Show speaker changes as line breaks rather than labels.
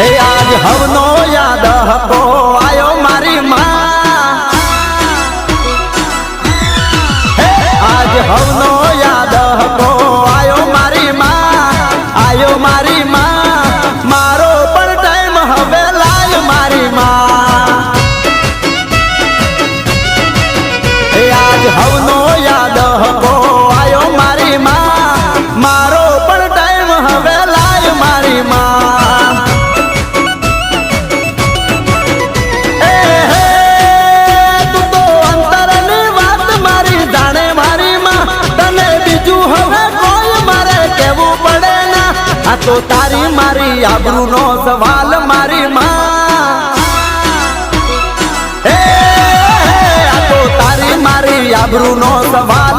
आज हवनो याद हको आयो मारी माँ आज हवनो याद हको आयो मारी माँ मारो पर टाइम हवे लाय मारी माँ आज हवनो याद हको आयो मारी माँ मारो पर टाइम हवे लाय मारी माँ तो तारी मारी आबरू नो सवाल मारी माँ तो तारी मारी आबरू नो सवाल